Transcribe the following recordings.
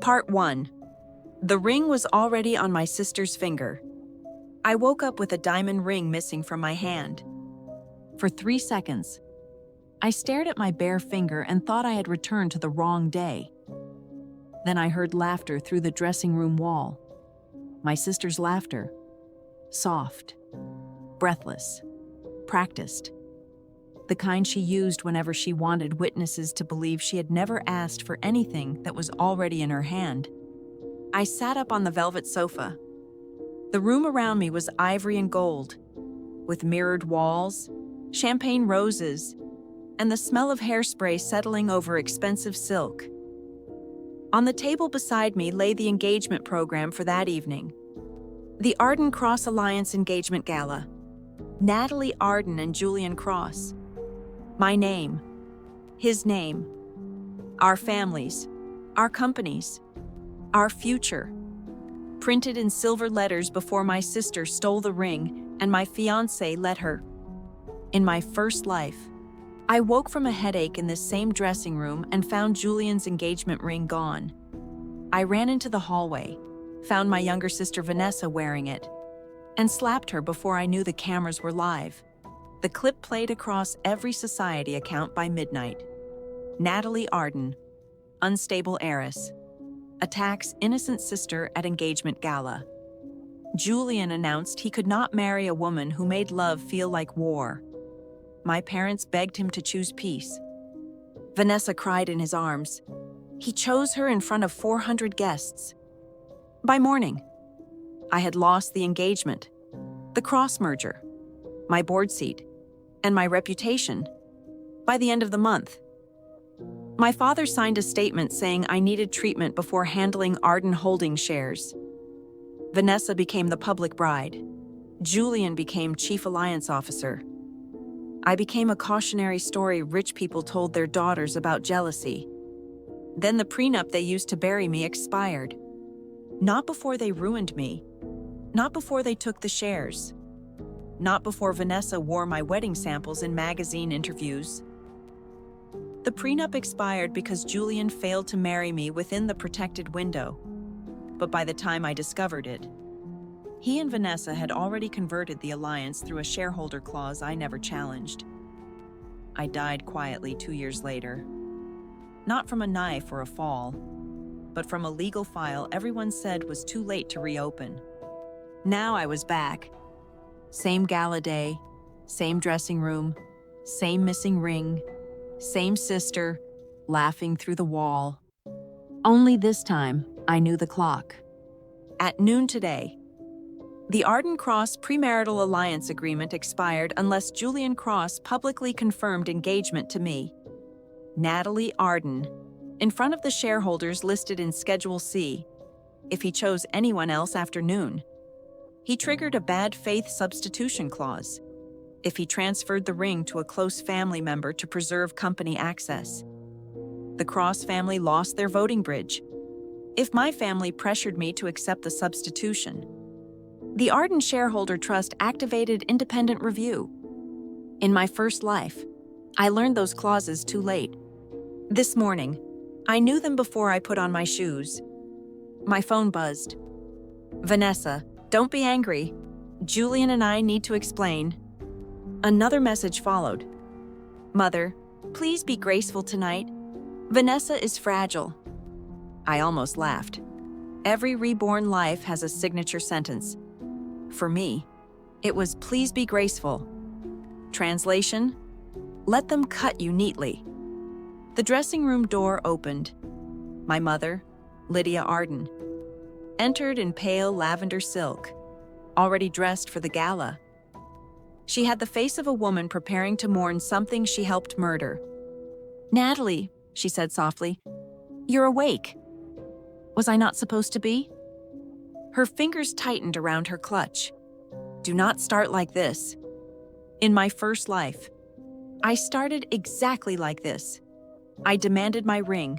Part 1. The ring was already on my sister's finger. I woke up with a diamond ring missing from my hand. For 3 seconds, I stared at my bare finger and thought I had returned to the wrong day. Then I heard laughter through the dressing room wall. My sister's laughter. Soft, breathless, practiced. The kind she used whenever she wanted witnesses to believe she had never asked for anything that was already in her hand. I sat up on the velvet sofa. The room around me was ivory and gold, with mirrored walls, champagne roses, and the smell of hairspray settling over expensive silk. On the table beside me lay the engagement program for that evening. The Arden Cross Alliance Engagement Gala. Natalie Arden and Julian Cross. My name. His name. Our families. Our companies. Our future. Printed in silver letters before my sister stole the ring and my fiance let her. In my first life, I woke from a headache in this same dressing room and found Julian's engagement ring gone. I ran into the hallway, found my younger sister Vanessa wearing it, and slapped her before I knew the cameras were live. The clip played across every society account by midnight. Natalie Arden, unstable heiress, attacks innocent sister at engagement gala. Julian announced he could not marry a woman who made love feel like war. My parents begged him to choose peace. Vanessa cried in his arms. He chose her in front of 400 guests. By morning, I had lost the engagement, the cross merger, my board seat, and my reputation. By the end of the month, my father signed a statement saying I needed treatment before handling Arden Holding shares. Vanessa became the public bride. Julian became chief alliance officer. I became a cautionary story rich people told their daughters about jealousy. Then the prenup they used to bury me expired. Not before they ruined me. Not before they took the shares. Not before Vanessa wore my wedding samples in magazine interviews. The prenup expired because Julian failed to marry me within the protected window. But by the time I discovered it, he and Vanessa had already converted the alliance through a shareholder clause I never challenged. I died quietly 2 years later. Not from a knife or a fall, but from a legal file everyone said was too late to reopen. Now I was back. Same gala day, same dressing room, same missing ring, same sister, laughing through the wall. Only this time, I knew the clock. At noon today, the Arden Cross premarital alliance agreement expired unless Julian Cross publicly confirmed engagement to me, Natalie Arden, in front of the shareholders listed in Schedule C, if he chose anyone else after noon. He triggered a bad faith substitution clause if he transferred the ring to a close family member to preserve company access. The Cross family lost their voting bridge if my family pressured me to accept the substitution. The Arden Shareholder Trust activated independent review. In my first life, I learned those clauses too late. This morning, I knew them before I put on my shoes. My phone buzzed. Vanessa, don't be angry. Julian and I need to explain. Another message followed. Mother, please be graceful tonight. Vanessa is fragile. I almost laughed. Every reborn life has a signature sentence. For me, it was please be graceful. Translation, let them cut you neatly. The dressing room door opened. My mother, Lydia Arden, entered in pale lavender silk, already dressed for the gala. She had the face of a woman preparing to mourn something she helped murder. Natalie, she said softly, you're awake. Was I not supposed to be? Her fingers tightened around her clutch. Do not start like this. In my first life, I started exactly like this. I demanded my ring.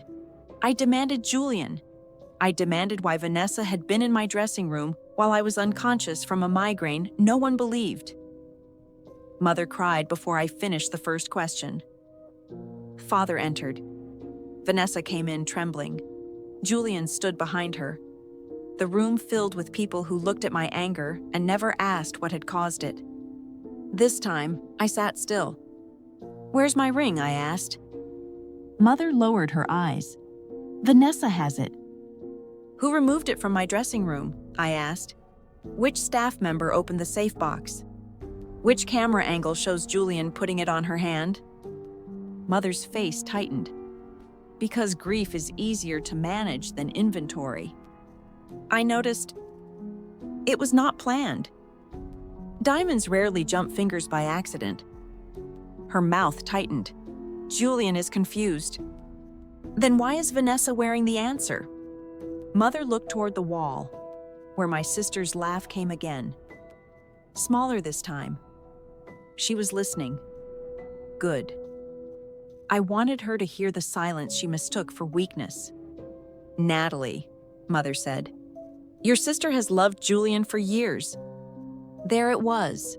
I demanded Julian. I demanded why Vanessa had been in my dressing room while I was unconscious from a migraine no one believed. Mother cried before I finished the first question. Father entered. Vanessa came in trembling. Julian stood behind her, the room filled with people who looked at my anger and never asked what had caused it. This time, I sat still. "Where's my ring?" I asked. Mother lowered her eyes. "Vanessa has it." "Who removed it from my dressing room?" I asked. "Which staff member opened the safe box? Which camera angle shows Julian putting it on her hand?" Mother's face tightened. Because grief is easier to manage than inventory. I noticed it was not planned. Diamonds rarely jump fingers by accident. Her mouth tightened. Julian is confused. Then why is Vanessa wearing the answer? Mother looked toward the wall, where my sister's laugh came again. Smaller this time. She was listening. Good. I wanted her to hear the silence she mistook for weakness. "Natalie," Mother said, "your sister has loved Julian for years." There it was.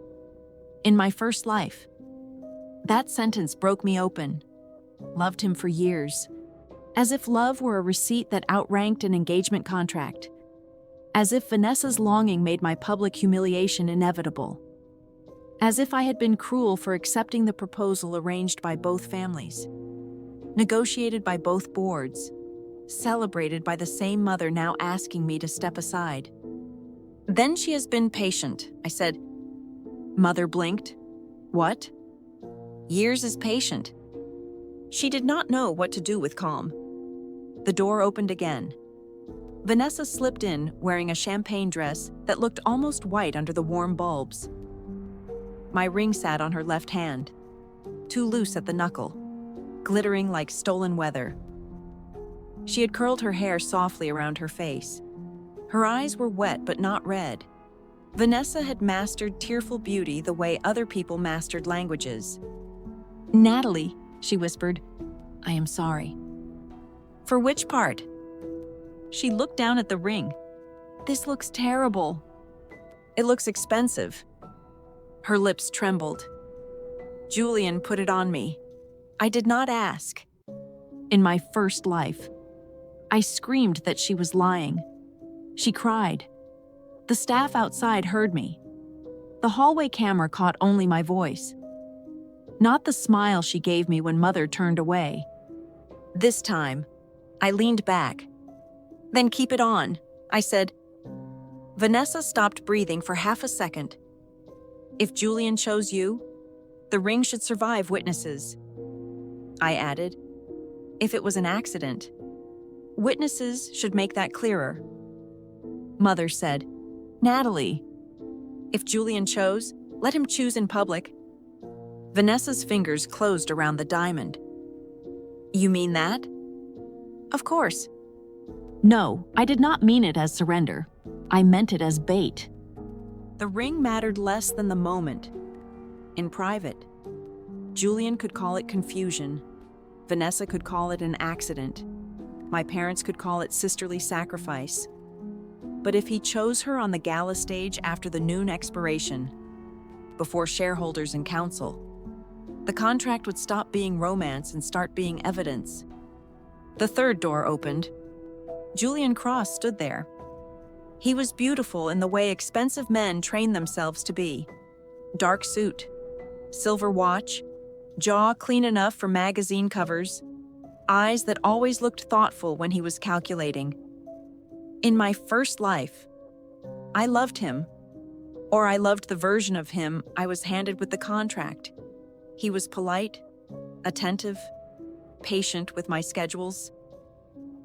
In my first life. That sentence broke me open. Loved him for years. As if love were a receipt that outranked an engagement contract. As if Vanessa's longing made my public humiliation inevitable. As if I had been cruel for accepting the proposal arranged by both families. Negotiated by both boards. Celebrated by the same mother now asking me to step aside. "Then she has been patient," I said. Mother blinked. "What?" "Years is patient." She did not know what to do with calm. The door opened again. Vanessa slipped in wearing a champagne dress that looked almost white under the warm bulbs. My ring sat on her left hand, too loose at the knuckle, glittering like stolen weather. She had curled her hair softly around her face. Her eyes were wet but not red. Vanessa had mastered tearful beauty the way other people mastered languages. "Natalie," she whispered, "I am sorry." "For which part?" She looked down at the ring. "This looks terrible." "It looks expensive." Her lips trembled. "Julian put it on me. I did not ask." In my first life. I screamed that she was lying. She cried. The staff outside heard me. The hallway camera caught only my voice. Not the smile she gave me when Mother turned away. This time, I leaned back. "Then keep it on," I said. Vanessa stopped breathing for half a second. "If Julian chose you, the ring should survive witnesses." I added, "If it was an accident, witnesses should make that clearer." Mother said, "Natalie, if Julian chose, let him choose in public." Vanessa's fingers closed around the diamond. "You mean that?" "Of course." No, I did not mean it as surrender. I meant it as bait. The ring mattered less than the moment. In private, Julian could call it confusion. Vanessa could call it an accident. My parents could call it sisterly sacrifice. But if he chose her on the gala stage after the noon expiration, before shareholders and council, the contract would stop being romance and start being evidence. The third door opened. Julian Cross stood there. He was beautiful in the way expensive men train themselves to be. Dark suit, silver watch, jaw clean enough for magazine covers, eyes that always looked thoughtful when he was calculating. In my first life, I loved him, or I loved the version of him I was handed with the contract. He was polite, attentive, patient with my schedules.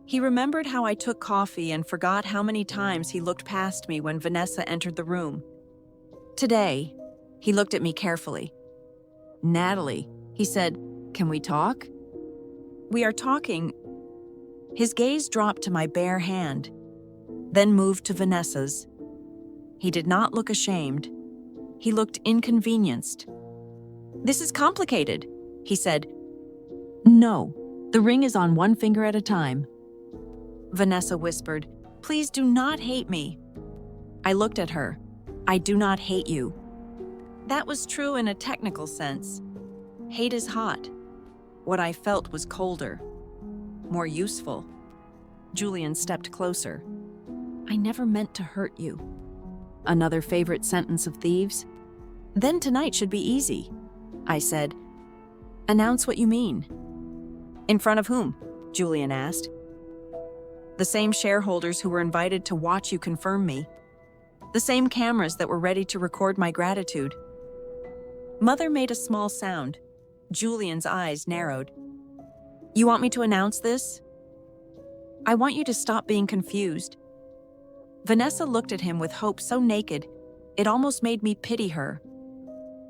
He remembered how I took coffee and forgot how many times he looked past me when Vanessa entered the room. Today, he looked at me carefully. "Natalie," he said, "can we talk?" "We are talking." His gaze dropped to my bare hand, then moved to Vanessa's. He did not look ashamed. He looked inconvenienced. "This is complicated," he said. "No, the ring is on one finger at a time." Vanessa whispered, "Please do not hate me." I looked at her. "I do not hate you." That was true in a technical sense. Hate is hot. What I felt was colder, more useful. Julian stepped closer. I never meant to hurt you. Another favorite sentence of thieves? Then tonight should be easy, I said. Announce what you mean. In front of whom? Julian asked. The same shareholders who were invited to watch you confirm me. The same cameras that were ready to record my gratitude. Mother made a small sound. Julian's eyes narrowed. You want me to announce this? I want you to stop being confused. Vanessa looked at him with hope so naked, it almost made me pity her.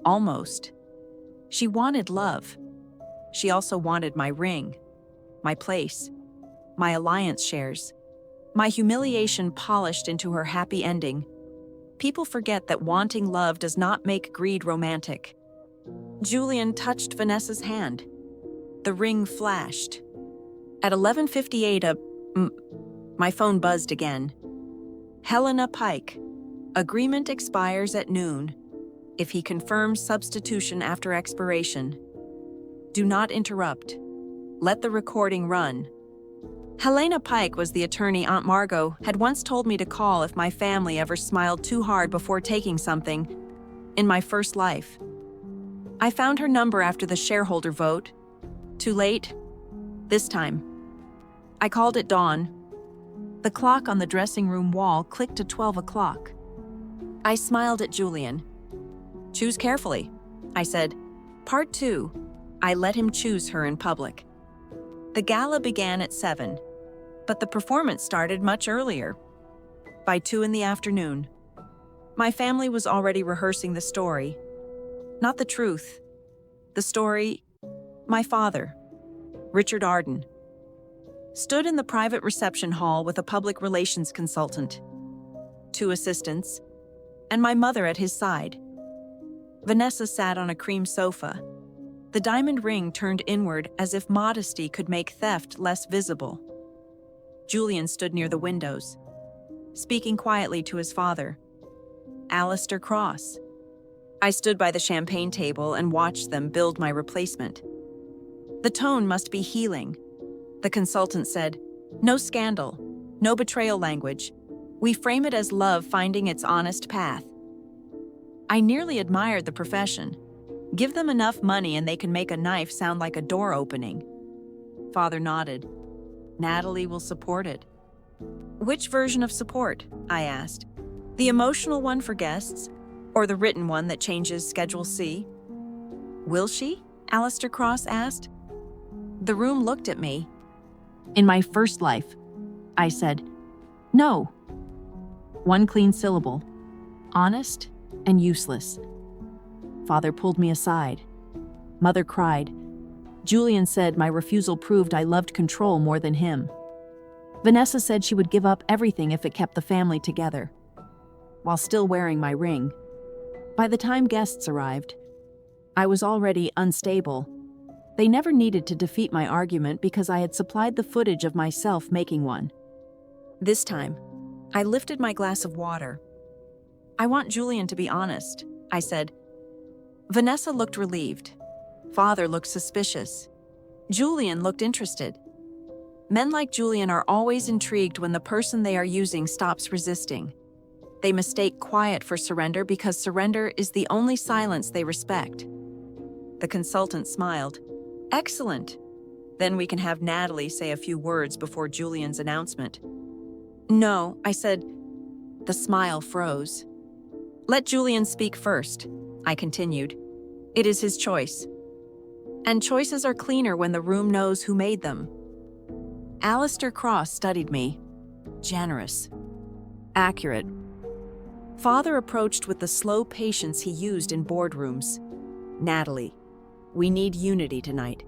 Almost. She wanted love. She also wanted my ring, my place, my alliance shares, my humiliation polished into her happy ending. People forget that wanting love does not make greed romantic. Julian touched Vanessa's hand. The ring flashed. At 11:58, my phone buzzed again. Helena Pike. Agreement expires at noon. If he confirms substitution after expiration. Do not interrupt. Let the recording run. Helena Pike was the attorney Aunt Margot had once told me to call if my family ever smiled too hard before taking something in my first life. I found her number after the shareholder vote. Too late? This time. I called at dawn. The clock on the dressing room wall clicked to 12 o'clock. I smiled at Julian. Choose carefully, I said. Part 2. I let him choose her in public. The gala began at 7, but the performance started much earlier. By 2 in the afternoon. My family was already rehearsing the story. Not the truth. The story, my father, Richard Arden, stood in the private reception hall with a public relations consultant, 2 assistants, and my mother at his side. Vanessa sat on a cream sofa. The diamond ring turned inward as if modesty could make theft less visible. Julian stood near the windows, speaking quietly to his father. Alistair Cross. I stood by the champagne table and watched them build my replacement. The tone must be healing. The consultant said, no scandal, no betrayal language. We frame it as love finding its honest path. I nearly admired the profession. Give them enough money and they can make a knife sound like a door opening. Father nodded. Natalie will support it. Which version of support? I asked. The emotional one for guests, or the written one that changes Schedule C? Will she? Alistair Cross asked. The room looked at me. In my first life, I said, no. One clean syllable. Honest and useless. Father pulled me aside. Mother cried. Julian said my refusal proved I loved control more than him. Vanessa said she would give up everything if it kept the family together, while still wearing my ring. By the time guests arrived, I was already unstable. They never needed to defeat my argument because I had supplied the footage of myself making one. This time, I lifted my glass of water. I want Julian to be honest, I said. Vanessa looked relieved. Father looked suspicious. Julian looked interested. Men like Julian are always intrigued when the person they are using stops resisting. They mistake quiet for surrender because surrender is the only silence they respect. The consultant smiled. Excellent. Then we can have Natalie say a few words before Julian's announcement. No, I said. The smile froze. Let Julian speak first, I continued. It is his choice. And choices are cleaner when the room knows who made them. Alistair Cross studied me. Generous. Accurate. Father approached with the slow patience he used in boardrooms. Natalie, we need unity tonight.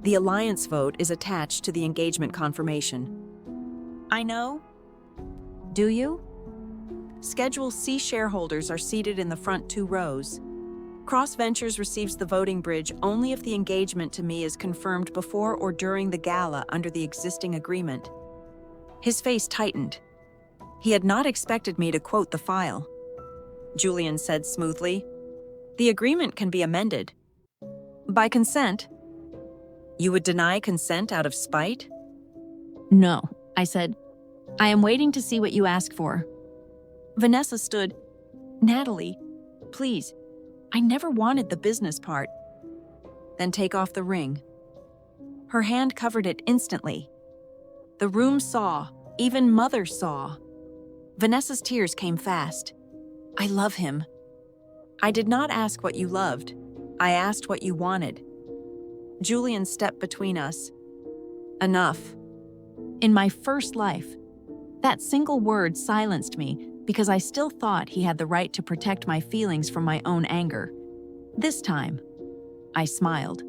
The alliance vote is attached to the engagement confirmation. I know. Do you? Schedule C shareholders are seated in the front 2 rows. Cross Ventures receives the voting bridge only if the engagement to me is confirmed before or during the gala under the existing agreement. His face tightened. He had not expected me to quote the file. Julian said smoothly, the agreement can be amended. By consent. You would deny consent out of spite? No, I said. I am waiting to see what you ask for. Vanessa stood. Natalie, please, I never wanted the business part. Then take off the ring. Her hand covered it instantly. The room saw, even Mother saw. Vanessa's tears came fast. I love him. I did not ask what you loved. I asked what you wanted. Julian stepped between us. Enough. In my first life, that single word silenced me because I still thought he had the right to protect my feelings from my own anger. This time, I smiled.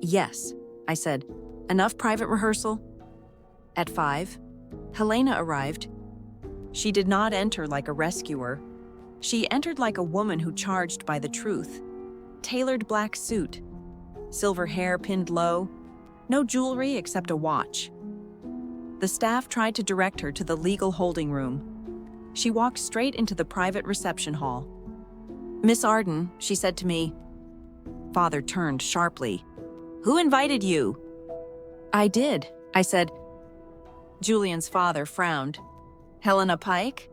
Yes, I said. Enough private rehearsal? At 5, Helena arrived. She did not enter like a rescuer. She entered like a woman who charged by the truth. Tailored black suit, silver hair pinned low, no jewelry except a watch. The staff tried to direct her to the legal holding room. She walked straight into the private reception hall. Miss Arden, she said to me. Father turned sharply. Who invited you? I did, I said. Julian's father frowned. Helena Pike?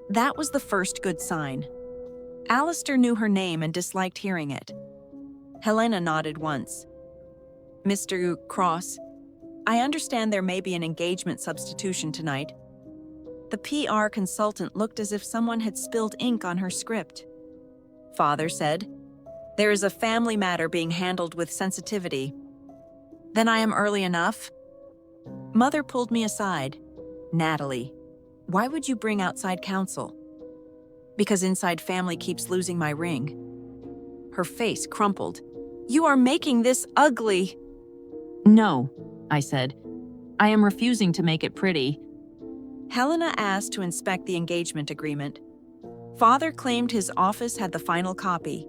That was the first good sign. Alistair knew her name and disliked hearing it. Helena nodded once. Mr. Cross, I understand there may be an engagement substitution tonight. The PR consultant looked as if someone had spilled ink on her script. Father said, there is a family matter being handled with sensitivity. Then I am early enough? Mother pulled me aside. Natalie, why would you bring outside counsel? Because inside family keeps losing my ring. Her face crumpled. You are making this ugly. No, I said. I am refusing to make it pretty. Helena asked to inspect the engagement agreement. Father claimed his office had the final copy.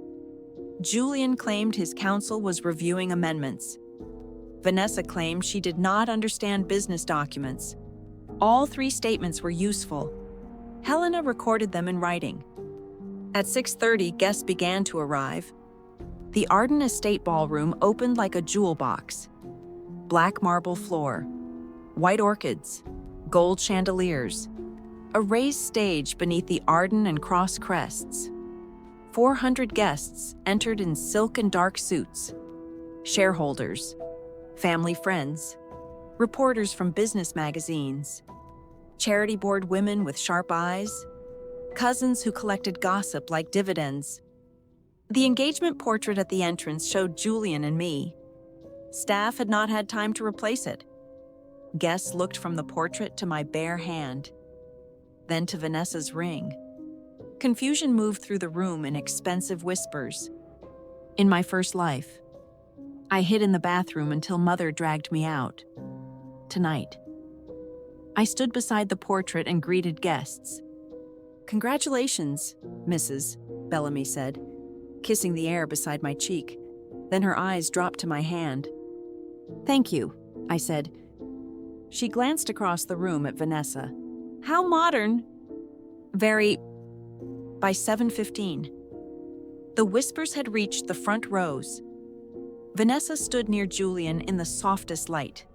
Julian claimed his counsel was reviewing amendments. Vanessa claimed she did not understand business documents. All 3 statements were useful. Helena recorded them in writing. At 6:30, guests began to arrive. The Arden Estate ballroom opened like a jewel box. Black marble floor, white orchids, gold chandeliers, a raised stage beneath the Arden and Cross crests. 400 guests entered in silk and dark suits. Shareholders, family friends, reporters from business magazines, charity board women with sharp eyes, cousins who collected gossip like dividends. The engagement portrait at the entrance showed Julian and me. Staff had not had time to replace it. Guests looked from the portrait to my bare hand, then to Vanessa's ring. Confusion moved through the room in expensive whispers. In my first life, I hid in the bathroom until Mother dragged me out. Tonight, I stood beside the portrait and greeted guests. Congratulations, Mrs., Bellamy said, kissing the air beside my cheek. Then her eyes dropped to my hand. Thank you, I said. She glanced across the room at Vanessa. How modern. Very. By 7:15. The whispers had reached the front rows. Vanessa stood near Julian in the softest light.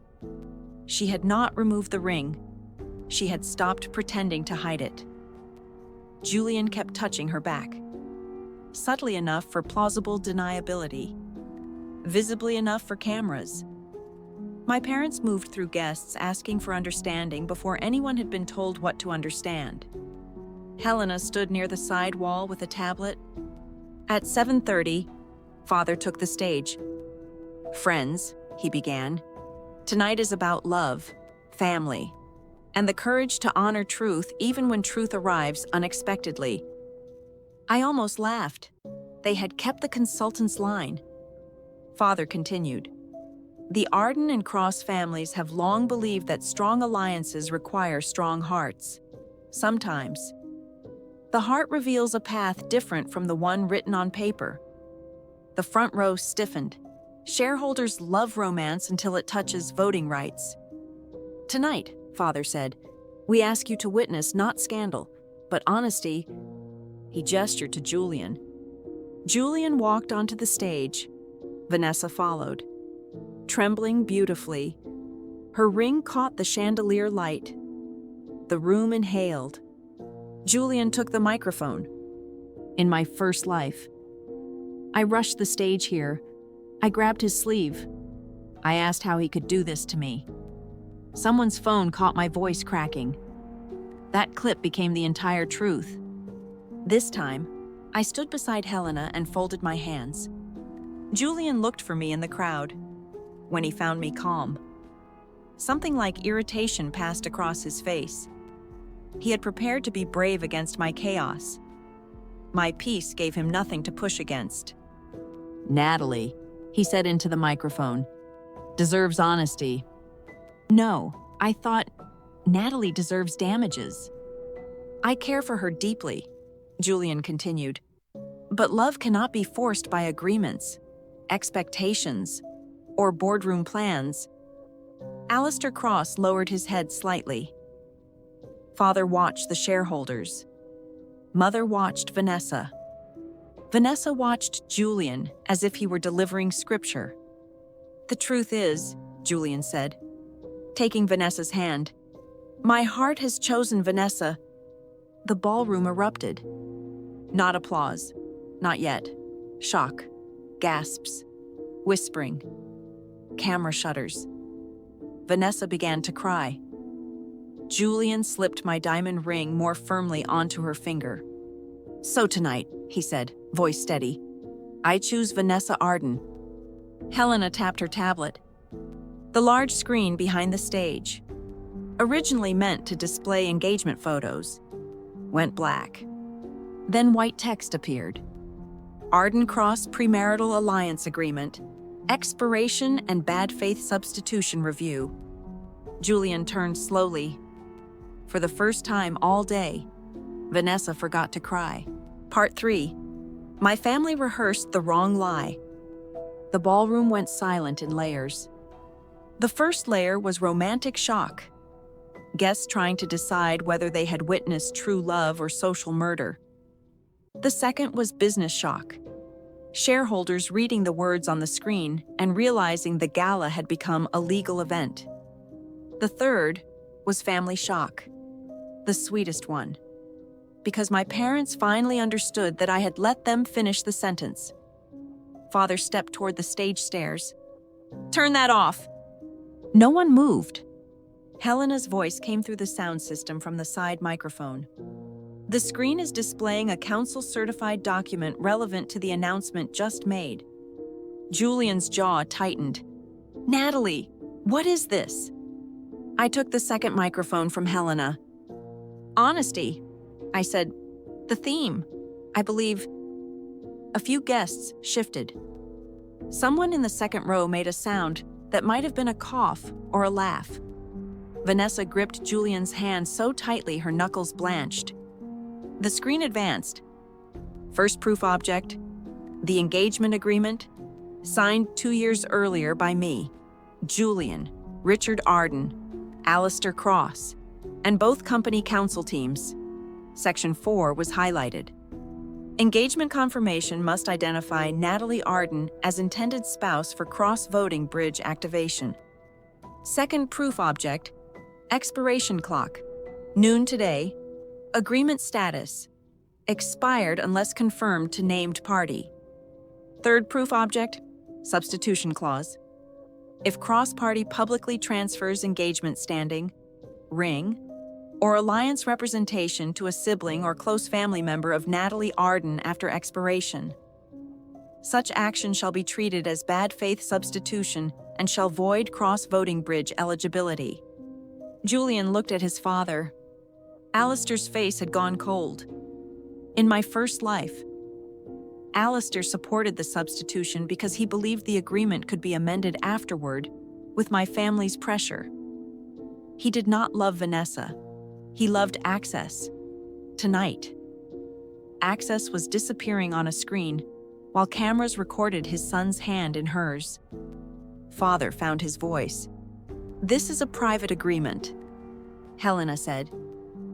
She had not removed the ring. She had stopped pretending to hide it. Julian kept touching her back. Subtly enough for plausible deniability. Visibly enough for cameras. My parents moved through guests asking for understanding before anyone had been told what to understand. Helena stood near the side wall with a tablet. At 7:30, Father took the stage. Friends, he began, tonight is about love, family, and the courage to honor truth even when truth arrives unexpectedly. I almost laughed. They had kept the consultant's line. Father continued. The Arden and Cross families have long believed that strong alliances require strong hearts. Sometimes, the heart reveals a path different from the one written on paper. The front row stiffened. Shareholders love romance until it touches voting rights. Tonight, Father said, we ask you to witness not scandal, but honesty. He gestured to Julian. Julian walked onto the stage. Vanessa followed. Trembling beautifully, Her ring caught the chandelier light. The room inhaled. Julian took the microphone. In my first life. I rushed the stage here. I grabbed his sleeve. I asked how he could do this to me. Someone's phone caught my voice cracking. That clip became the entire truth. This time, I stood beside Helena and folded my hands. Julian looked for me in the crowd. When he found me calm, something like irritation passed across his face. He had prepared to be brave against my chaos. My peace gave him nothing to push against. Natalie, he said into the microphone, deserves honesty. No, I thought Natalie deserves damages. I care for her deeply, Julian continued. But love cannot be forced by agreements, expectations, or boardroom plans. Alistair Cross lowered his head slightly. Father watched the shareholders. Mother watched Vanessa. Vanessa watched Julian as if he were delivering scripture. The truth is, Julian said, taking Vanessa's hand, my heart has chosen Vanessa. The ballroom erupted. Not applause. Not yet. Shock. Gasps. Whispering. Camera shutters. Vanessa began to cry. Julian slipped my diamond ring more firmly onto her finger. So tonight, he said, voice steady, I choose Vanessa Arden. Helena tapped her tablet. The large screen behind the stage, originally meant to display engagement photos, went black. Then white text appeared. Arden Cross Premarital Alliance Agreement, Expiration and Bad Faith Substitution Review. Julian turned slowly. For the first time all day, Vanessa forgot to cry. Part 3. My family rehearsed the wrong lie. The ballroom went silent in layers. The first layer was romantic shock. Guests trying to decide whether they had witnessed true love or social murder. The second was business shock. Shareholders reading the words on the screen and realizing the gala had become a legal event. The third was family shock, the sweetest one, because my parents finally understood that I had let them finish the sentence. Father stepped toward the stage stairs. Turn that off! No one moved. Helena's voice came through the sound system from the side microphone. The screen is displaying a council-certified document relevant to the announcement just made. Julian's jaw tightened. Natalie, what is this? I took the second microphone from Helena. Honesty, I said. The theme, I believe. A few guests shifted. Someone in the second row made a sound that might have been a cough or a laugh. Vanessa gripped Julian's hand so tightly her knuckles blanched. The screen advanced. First proof object, the engagement agreement, signed 2 years earlier by me, Julian, Richard Arden, Alistair Cross, and both company counsel teams. Section 4 was highlighted. Engagement confirmation must identify Natalie Arden as intended spouse for cross-voting bridge activation. Second proof object, expiration clock, noon today, agreement status, expired unless confirmed to named party. Third proof object, substitution clause. If cross-party publicly transfers engagement standing, ring, or alliance representation to a sibling or close family member of Natalie Arden after expiration, such action shall be treated as bad faith substitution and shall void cross-voting bridge eligibility. Julian looked at his father. Alistair's face had gone cold. In my first life, Alistair supported the substitution because he believed the agreement could be amended afterward with my family's pressure. He did not love Vanessa. He loved Access. Tonight, Access was disappearing on a screen while cameras recorded his son's hand in hers. Father found his voice. This is a private agreement, Helena said.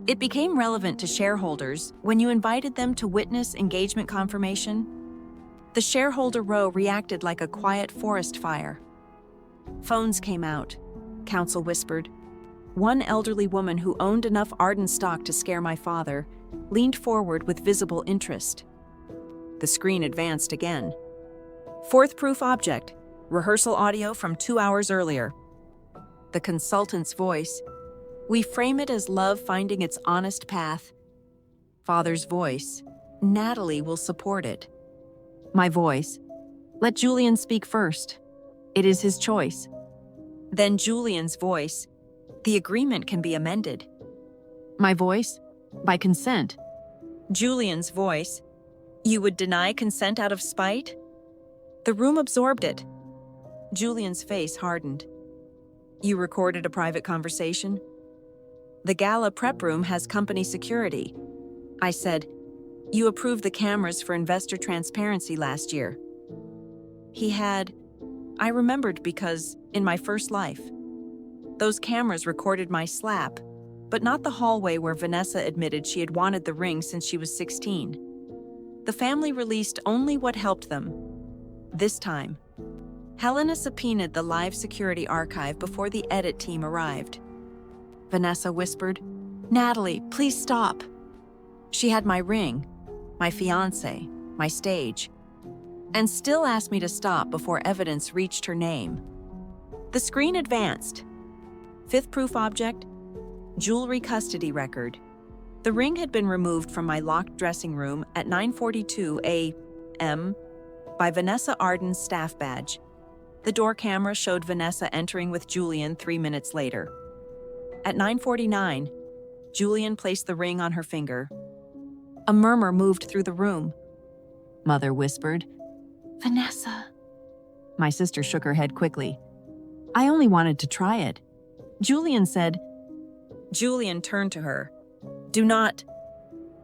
It became relevant to shareholders when you invited them to witness engagement confirmation. The shareholder row reacted like a quiet forest fire. Phones came out. counsel whispered. One elderly woman who owned enough Arden stock to scare my father leaned forward with visible interest. The screen advanced again. Fourth proof object, rehearsal audio from 2 hours earlier. The consultant's voice. We frame it as love finding its honest path. Father's voice. Natalie will support it. My voice. Let Julian speak first. It is his choice. Then Julian's voice. The agreement can be amended. My voice. By consent. Julian's voice. You would deny consent out of spite? The room absorbed it. Julian's face hardened. You recorded a private conversation? The gala prep room has company security. I said, you approved the cameras for investor transparency last year. He had. I remembered because, in my first life, those cameras recorded my slap, but not the hallway where Vanessa admitted she had wanted the ring since she was 16. The family released only what helped them. This time, Helena subpoenaed the live security archive before the edit team arrived. Vanessa whispered, Natalie, please stop. She had my ring, my fiance, my stage, and still asked me to stop before evidence reached her name. The screen advanced. Fifth proof object, jewelry custody record. The ring had been removed from my locked dressing room at 9:42 a.m. by Vanessa Arden's staff badge. The door camera showed Vanessa entering with Julian 3 minutes later. At 9:49, Julian placed the ring on her finger. A murmur moved through the room. Mother whispered, Vanessa. My sister shook her head quickly. I only wanted to try it. Julian said. Julian turned to her. Do not.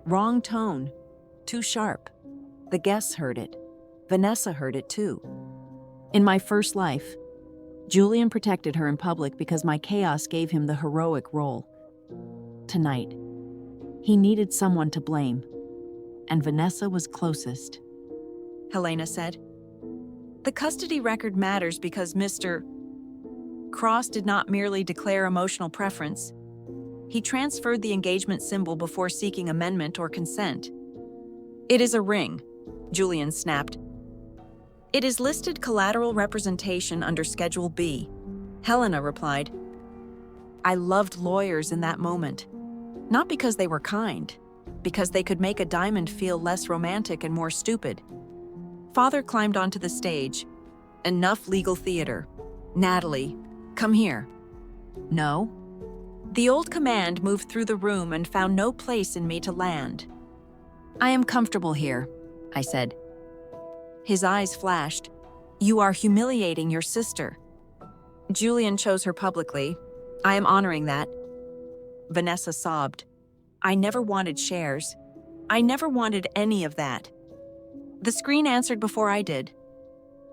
Wrong tone. Too sharp. The guests heard it. Vanessa heard it too. In my first life, Julian protected her in public because my chaos gave him the heroic role. Tonight, he needed someone to blame, and Vanessa was closest. Helena said, the custody record matters because Mr. Cross did not merely declare emotional preference. He transferred the engagement symbol before seeking amendment or consent. It is a ring, Julian snapped. It is listed collateral representation under Schedule B. Helena replied, I loved lawyers in that moment. Not because they were kind, because they could make a diamond feel less romantic and more stupid. Father climbed onto the stage. Enough legal theater. Natalie, come here. No. The old command moved through the room and found no place in me to land. I am comfortable here, I said. His eyes flashed. You are humiliating your sister. Julian chose her publicly. I am honoring that. Vanessa sobbed. I never wanted shares. I never wanted any of that. The screen answered before I did.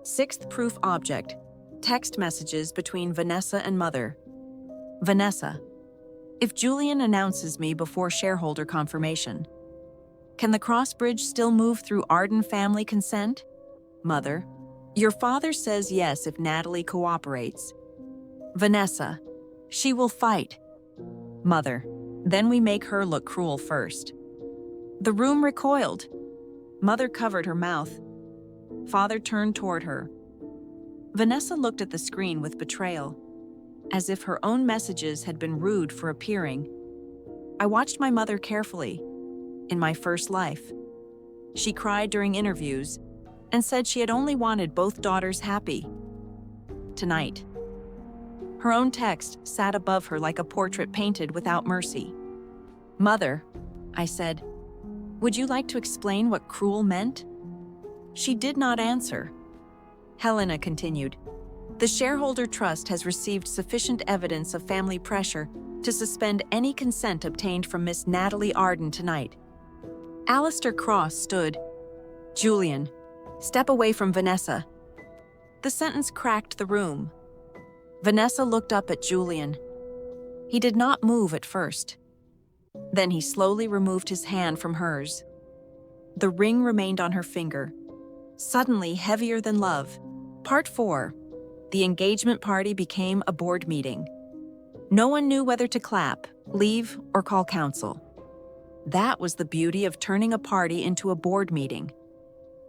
Sixth proof object. Text messages between Vanessa and Mother. Vanessa, if Julian announces me before shareholder confirmation, can the cross bridge still move through Arden family consent? Mother, your father says yes if Natalie cooperates. Vanessa, she will fight. Mother, then we make her look cruel first. The room recoiled. Mother covered her mouth. Father turned toward her. Vanessa looked at the screen with betrayal, as if her own messages had been rude for appearing. I watched my mother carefully. In my first life, she cried during interviews and said she had only wanted both daughters happy. Tonight, her own text sat above her like a portrait painted without mercy. Mother, I said, would you like to explain what cruel meant? She did not answer. Helena continued, the shareholder trust has received sufficient evidence of family pressure to suspend any consent obtained from Miss Natalie Arden tonight. Alistair Cross stood. Julian, step away from Vanessa. The sentence cracked the room. Vanessa looked up at Julian. He did not move at first. Then he slowly removed his hand from hers. The ring remained on her finger, suddenly heavier than love. Part 4. The engagement party became a board meeting. No one knew whether to clap, leave, or call counsel. That was the beauty of turning a party into a board meeting.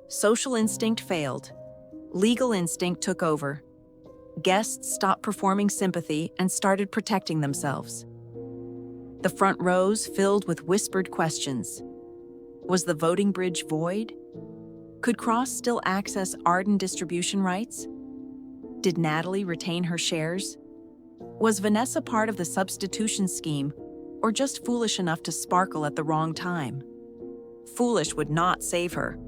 Social instinct failed. Legal instinct took over. Guests stopped performing sympathy and started protecting themselves. The front rows filled with whispered questions. Was the voting bridge void? Could Cross still access Arden distribution rights? Did Natalie retain her shares? Was Vanessa part of the substitution scheme, or just foolish enough to sparkle at the wrong time? Foolish would not save her.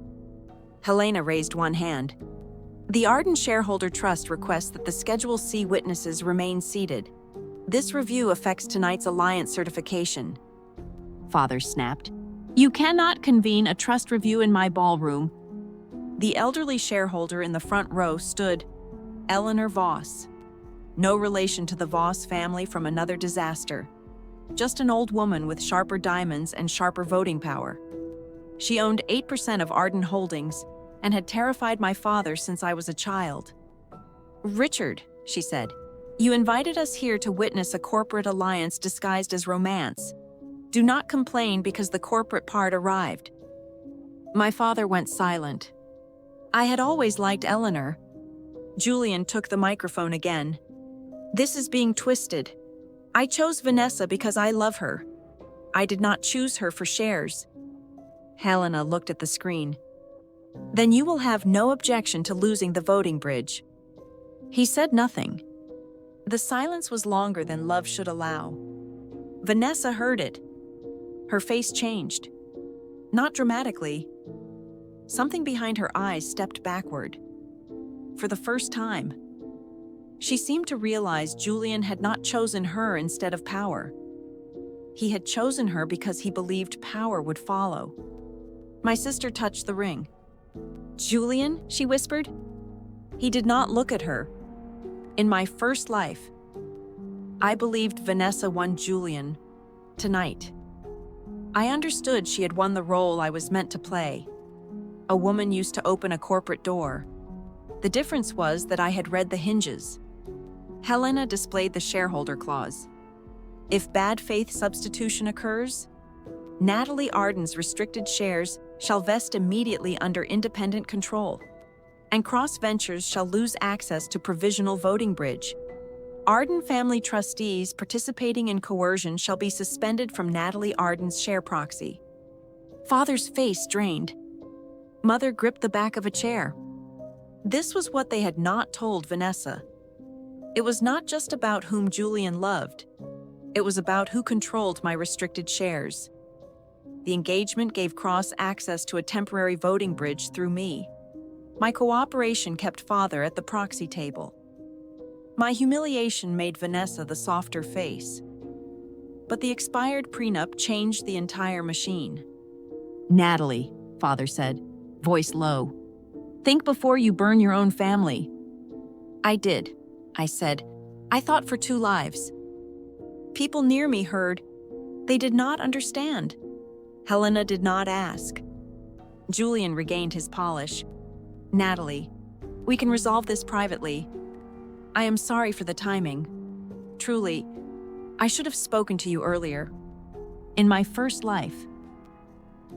Helena raised one hand. The Arden Shareholder Trust requests that the Schedule C witnesses remain seated. This review affects tonight's alliance certification. Father snapped. You cannot convene a trust review in my ballroom. The elderly shareholder in the front row stood, Eleanor Voss. No relation to the Voss family from another disaster. Just an old woman with sharper diamonds and sharper voting power. She owned 8% of Arden Holdings and had terrified my father since I was a child. Richard, she said, you invited us here to witness a corporate alliance disguised as romance. Do not complain because the corporate part arrived. My father went silent. I had always liked Eleanor. Julian took the microphone again. This is being twisted. I chose Vanessa because I love her. I did not choose her for shares. Helena looked at the screen. Then you will have no objection to losing the voting bridge. He said nothing. The silence was longer than love should allow. Vanessa heard it. Her face changed. Not dramatically. Something behind her eyes stepped backward. For the first time, she seemed to realize Julian had not chosen her instead of power. He had chosen her because he believed power would follow. My sister touched the ring. Julian, she whispered. He did not look at her. In my first life, I believed Vanessa won Julian tonight. I understood she had won the role I was meant to play. A woman used to open a corporate door. The difference was that I had read the hinges. Helena displayed the shareholder clause. If bad faith substitution occurs, Natalie Arden's restricted shares shall vest immediately under independent control, and Cross Ventures shall lose access to provisional voting bridge. Arden family trustees participating in coercion shall be suspended from Natalie Arden's share proxy. Father's face drained. Mother gripped the back of a chair. This was what they had not told Vanessa. It was not just about whom Julian loved. It was about who controlled my restricted shares. The engagement gave Cross access to a temporary voting bridge through me. My cooperation kept Father at the proxy table. My humiliation made Vanessa the softer face. But the expired prenup changed the entire machine. Natalie, Father said, voice low. Think before you burn your own family. I did, I said. I thought for 2 lives. People near me heard. They did not understand. Helena did not ask. Julian regained his polish. Natalie, we can resolve this privately. I am sorry for the timing. Truly, I should have spoken to you earlier. In my first life,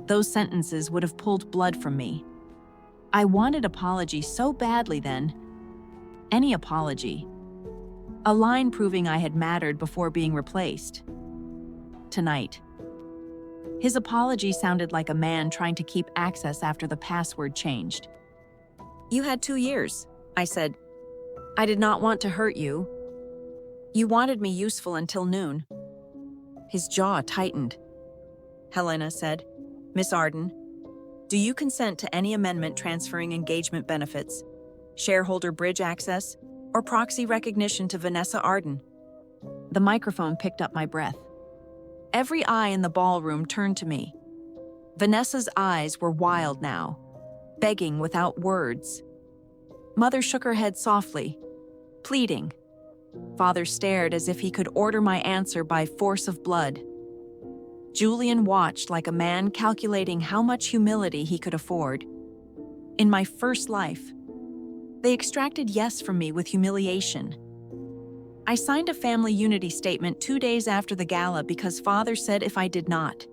those sentences would have pulled blood from me. I wanted apology so badly then. Any apology. A line proving I had mattered before being replaced. Tonight. His apology sounded like a man trying to keep access after the password changed. You had 2 years, I said. I did not want to hurt you. You wanted me useful until noon. His jaw tightened. Helena said, Miss Arden, do you consent to any amendment transferring engagement benefits, shareholder bridge access, or proxy recognition to Vanessa Arden? The microphone picked up my breath. Every eye in the ballroom turned to me. Vanessa's eyes were wild now, begging without words. Mother shook her head softly, pleading. Father stared as if he could order my answer by force of blood. Julian watched like a man calculating how much humility he could afford. In my first life, they extracted yes from me with humiliation. I signed a family unity statement 2 days after the gala because father said if I did not,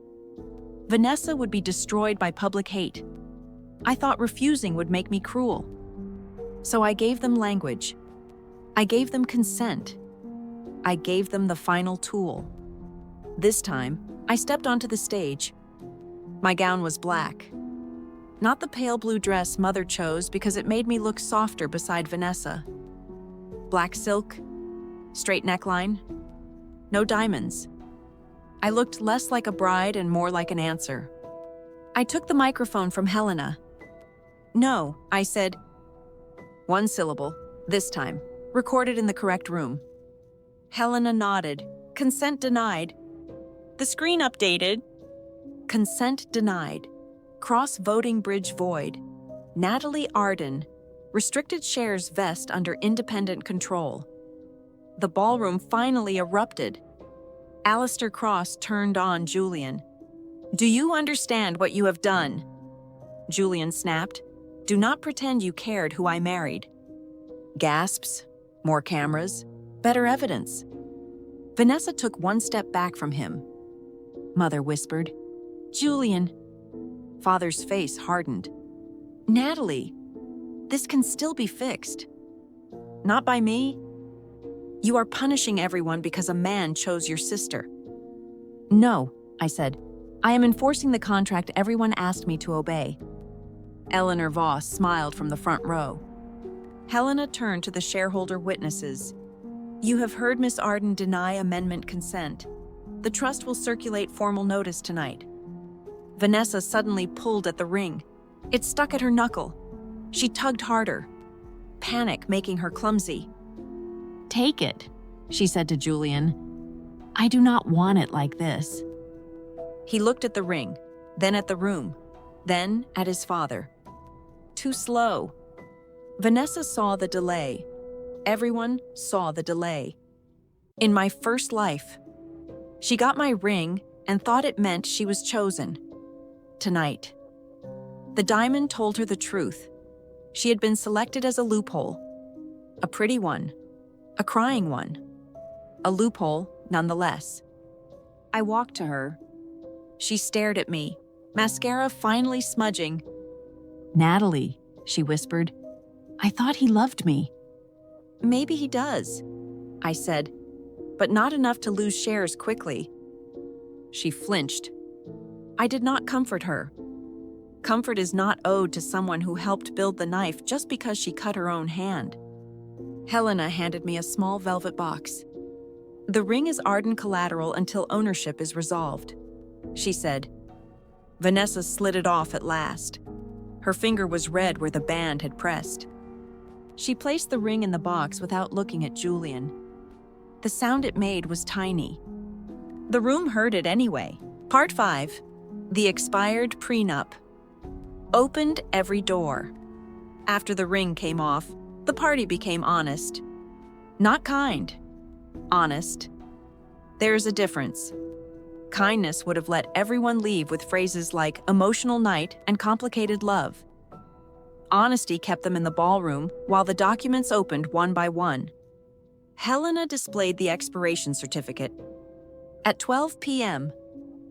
Vanessa would be destroyed by public hate. I thought refusing would make me cruel. So I gave them language. I gave them consent. I gave them the final tool. This time, I stepped onto the stage. My gown was black. Not the pale blue dress mother chose because it made me look softer beside Vanessa. Black silk, straight neckline, no diamonds. I looked less like a bride and more like an answer. I took the microphone from Helena. No, I said. One syllable, this time, recorded in the correct room. Helena nodded. Consent denied. The screen updated. Consent denied. Cross-voting bridge void. Natalie Arden. Restricted shares vest under independent control. The ballroom finally erupted. Alistair Cross turned on Julian. Do you understand what you have done? Julian snapped. Do not pretend you cared who I married. Gasps. More cameras. Better evidence. Vanessa took one step back from him. Mother whispered. Julian. Father's face hardened. Natalie, this can still be fixed. Not by me. You are punishing everyone because a man chose your sister. No, I said. I am enforcing the contract everyone asked me to obey. Eleanor Voss smiled from the front row. Helena turned to the shareholder witnesses. You have heard Miss Arden deny amendment consent. The trust will circulate formal notice tonight. Vanessa suddenly pulled at the ring. It stuck at her knuckle. She tugged harder, panic making her clumsy. Take it, she said to Julian. I do not want it like this. He looked at the ring, then at the room, then at his father. Too slow. Vanessa saw the delay. Everyone saw the delay. In my first life, she got my ring and thought it meant she was chosen. Tonight. The diamond told her the truth. She had been selected as a loophole. A pretty one. A crying one. A loophole, nonetheless. I walked to her. She stared at me, mascara finally smudging. Natalie, she whispered. I thought he loved me. Maybe he does, I said, but not enough to lose shares quickly. She flinched. I did not comfort her. Comfort is not owed to someone who helped build the knife just because she cut her own hand. Helena handed me a small velvet box. The ring is Arden collateral until ownership is resolved, she said. Vanessa slid it off at last. Her finger was red where the band had pressed. She placed the ring in the box without looking at Julian. The sound it made was tiny. The room heard it anyway. Part 5. The expired prenup. Opened every door. After the ring came off, the party became honest. Not kind. Honest. There's a difference. Kindness would have let everyone leave with phrases like emotional night and complicated love. Honesty kept them in the ballroom while the documents opened one by one. Helena displayed the expiration certificate. At 12 p.m.,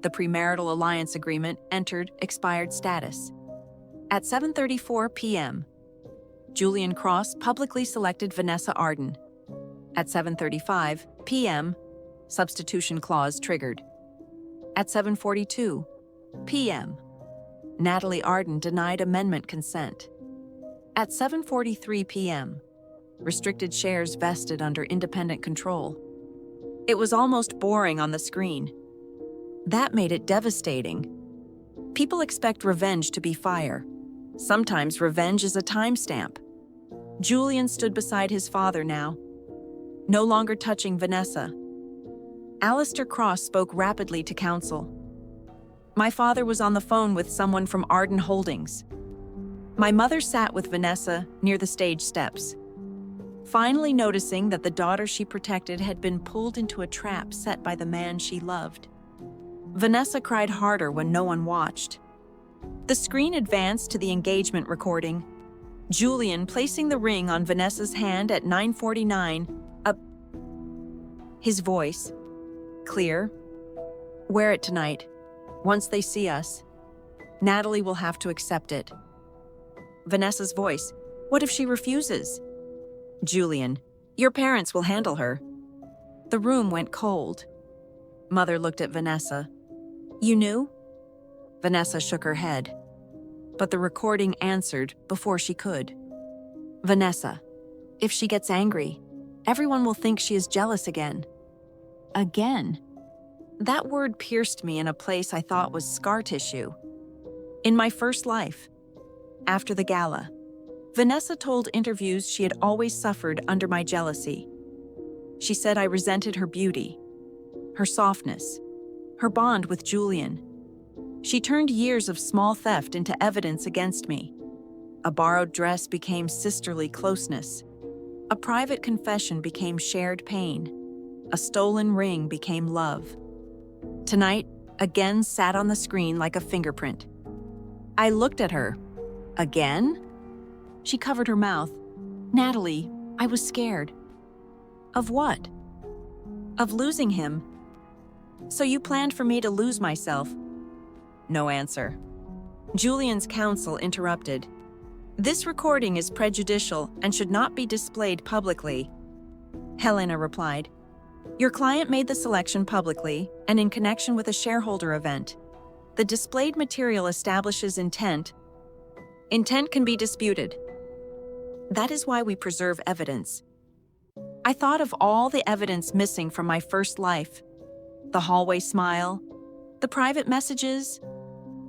the premarital alliance agreement entered expired status. At 7:34 p.m., Julian Cross publicly selected Vanessa Arden. At 7:35 p.m., substitution clause triggered. At 7:42 p.m., Natalie Arden denied amendment consent. At 7:43 p.m., restricted shares vested under independent control. It was almost boring on the screen. That made it devastating. People expect revenge to be fire. Sometimes revenge is a timestamp. Julian stood beside his father now, no longer touching Vanessa. Alistair Cross spoke rapidly to counsel. My father was on the phone with someone from Arden Holdings. My mother sat with Vanessa near the stage steps, finally noticing that the daughter she protected had been pulled into a trap set by the man she loved. Vanessa cried harder when no one watched. The screen advanced to the engagement recording. Julian placing the ring on Vanessa's hand at 9:49. His voice, clear. Wear it tonight. Once they see us, Natalie will have to accept it. Vanessa's voice, what if she refuses? Julian, your parents will handle her. The room went cold. Mother looked at Vanessa. You knew? Vanessa shook her head. But the recording answered before she could. Vanessa, if she gets angry, everyone will think she is jealous again. Again? That word pierced me in a place I thought was scar tissue. In my first life, after the gala, Vanessa told interviews she had always suffered under my jealousy. She said I resented her beauty, her softness, her bond with Julian. She turned years of small theft into evidence against me. A borrowed dress became sisterly closeness. A private confession became shared pain. A stolen ring became love. Tonight, again sat on the screen like a fingerprint. I looked at her. Again? She covered her mouth. Natalie, I was scared. Of what? Of losing him. So you planned for me to lose myself? No answer. Julian's counsel interrupted. This recording is prejudicial and should not be displayed publicly. Helena replied. Your client made the selection publicly and in connection with a shareholder event. The displayed material establishes intent. Intent can be disputed. That is why we preserve evidence. I thought of all the evidence missing from my first life. The hallway smile, the private messages,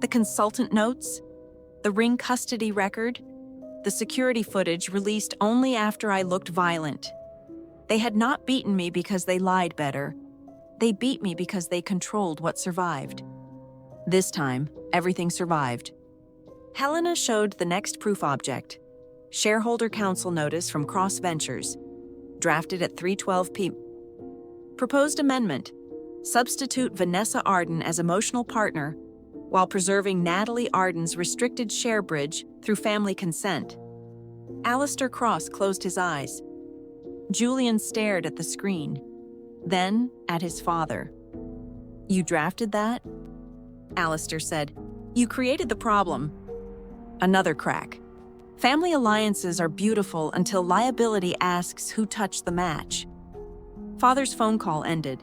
the consultant notes, the ring custody record, the security footage released only after I looked violent. They had not beaten me because they lied better. They beat me because they controlled what survived. This time, everything survived. Helena showed the next proof object. Shareholder counsel notice from Cross Ventures, drafted at 3:12 p.m. Proposed amendment. Substitute Vanessa Arden as emotional partner while preserving Natalie Arden's restricted share bridge through family consent. Alistair Cross closed his eyes. Julian stared at the screen, then at his father. You drafted that? Alistair said. You created the problem. Another crack. Family alliances are beautiful until liability asks who touched the match. Father's phone call ended.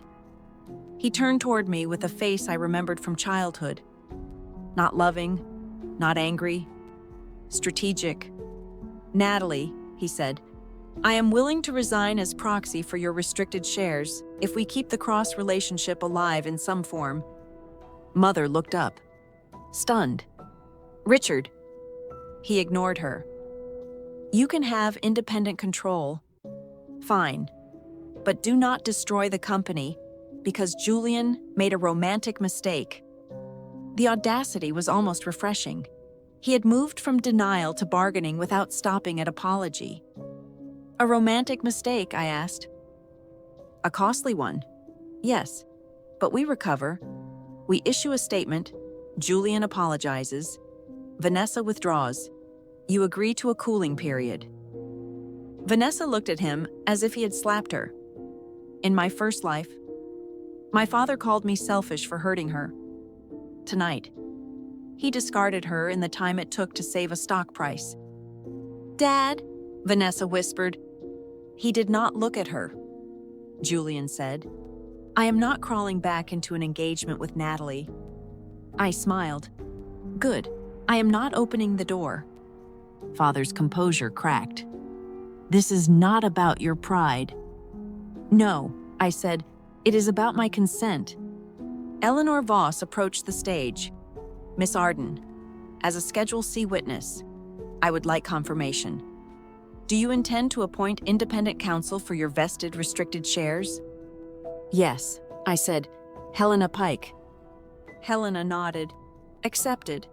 He turned toward me with a face I remembered from childhood. Not loving, not angry, strategic. Natalie, he said, I am willing to resign as proxy for your restricted shares if we keep the Cross relationship alive in some form. Mother looked up, stunned. Richard. He ignored her. You can have independent control. Fine. But do not destroy the company because Julian made a romantic mistake. The audacity was almost refreshing. He had moved from denial to bargaining without stopping at apology. A romantic mistake, I asked. A costly one. Yes, but we recover. We issue a statement. Julian apologizes. Vanessa withdraws. You agree to a cooling period. Vanessa looked at him as if he had slapped her. In my first life, my father called me selfish for hurting her. Tonight, he discarded her in the time it took to save a stock price. Dad, Vanessa whispered. He did not look at her. Julian said, I am not crawling back into an engagement with Natalie. I smiled. Good. I am not opening the door. Father's composure cracked. This is not about your pride. No, I said, it is about my consent. Eleanor Voss approached the stage. Miss Arden, as a Schedule C witness, I would like confirmation. Do you intend to appoint independent counsel for your vested restricted shares? Yes, I said. Helena Pike. Helena nodded. Accepted.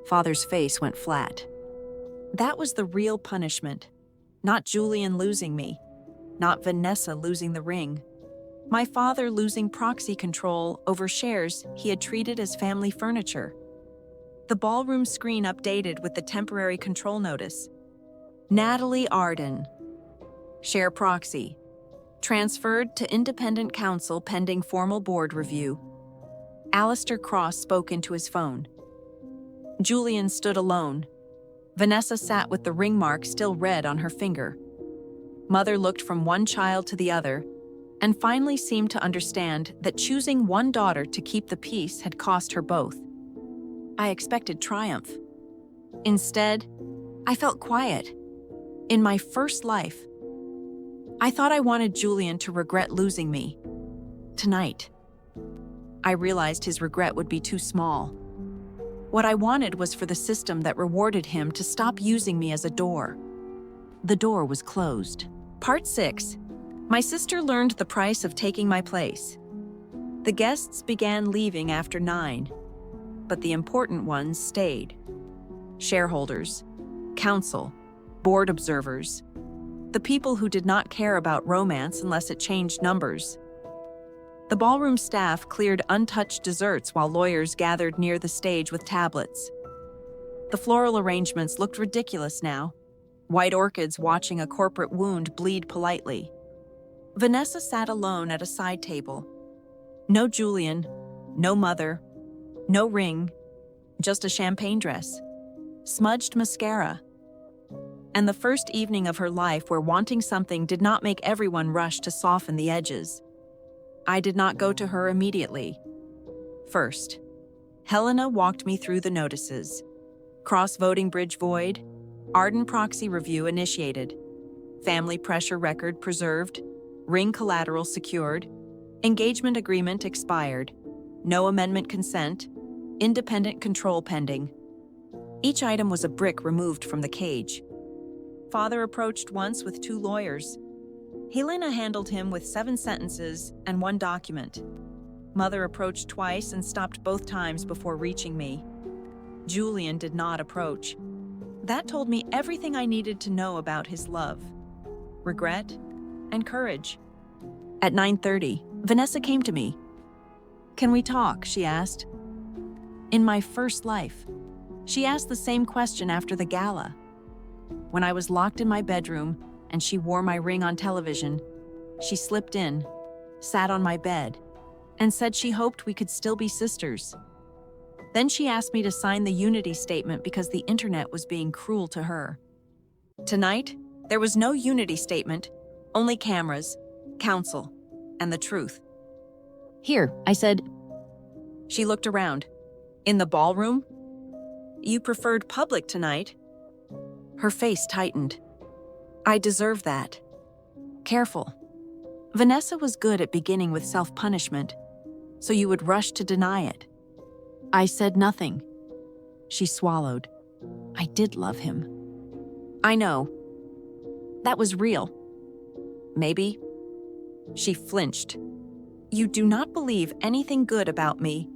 Father's face went flat. That was the real punishment. Not Julian losing me. Not Vanessa losing the ring. My father losing proxy control over shares he had treated as family furniture. The ballroom screen updated with the temporary control notice. Natalie Arden. Share proxy. Transferred to independent counsel pending formal board review. Alistair Cross spoke into his phone. Julian stood alone. Vanessa sat with the ring mark still red on her finger. Mother looked from one child to the other, and finally seemed to understand that choosing one daughter to keep the peace had cost her both. I expected triumph. Instead, I felt quiet. In my first life, I thought I wanted Julian to regret losing me. Tonight, I realized his regret would be too small. What I wanted was for the system that rewarded him to stop using me as a door. The door was closed. Part 6. My sister learned the price of taking my place. The guests began leaving after 9, but the important ones stayed. Shareholders, council, board observers, the people who did not care about romance unless it changed numbers. The ballroom staff cleared untouched desserts while lawyers gathered near the stage with tablets. The floral arrangements looked ridiculous now, white orchids watching a corporate wound bleed politely. Vanessa sat alone at a side table. No Julian, no mother, no ring, just a champagne dress, smudged mascara, and the first evening of her life where wanting something did not make everyone rush to soften the edges. I did not go to her immediately. First, Helena walked me through the notices. Cross-voting bridge void, Arden proxy review initiated, family pressure record preserved, ring collateral secured, engagement agreement expired, no amendment consent, independent control pending. Each item was a brick removed from the cage. Father approached once with 2 lawyers. Helena handled him with 7 sentences and 1 document. Mother approached twice and stopped both times before reaching me. Julian did not approach. That told me everything I needed to know about his love, regret, and courage. At 9:30, Vanessa came to me. "Can we talk?" she asked. In my first life, she asked the same question after the gala. When I was locked in my bedroom and she wore my ring on television, she slipped in, sat on my bed, and said she hoped we could still be sisters. Then she asked me to sign the unity statement because the internet was being cruel to her. Tonight, there was no unity statement, only cameras, counsel, and the truth. "Here," I said. She looked around. "In the ballroom? You preferred public tonight." Her face tightened. I deserve that. Careful. Vanessa was good at beginning with self-punishment, so you would rush to deny it. I said nothing. She swallowed. I did love him. I know. That was real. Maybe. She flinched. You do not believe anything good about me.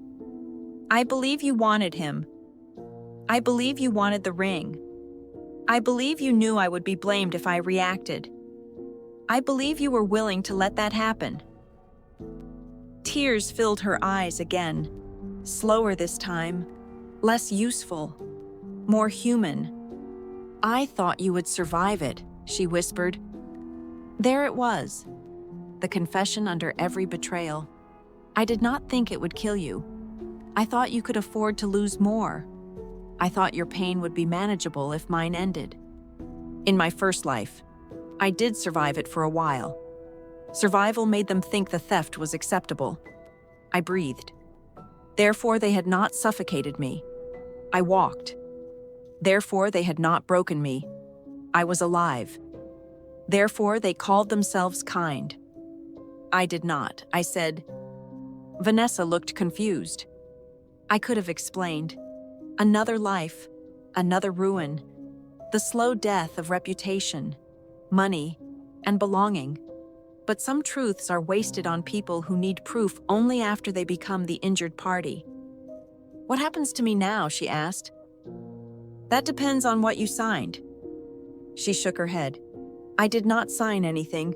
I believe you wanted him. I believe you wanted the ring. I believe you knew I would be blamed if I reacted. I believe you were willing to let that happen. Tears filled her eyes again, slower this time, less useful, more human. I thought you would survive it, she whispered. There it was, the confession under every betrayal. I did not think it would kill you. I thought you could afford to lose more. I thought your pain would be manageable if mine ended. In my first life, I did survive it for a while. Survival made them think the theft was acceptable. I breathed. Therefore, they had not suffocated me. I walked. Therefore, they had not broken me. I was alive. Therefore, they called themselves kind. I did not, I said. Vanessa looked confused. I could have explained. Another life, another ruin, the slow death of reputation, money, and belonging. But some truths are wasted on people who need proof only after they become the injured party. What happens to me now, she asked. That depends on what you signed. She shook her head. I did not sign anything.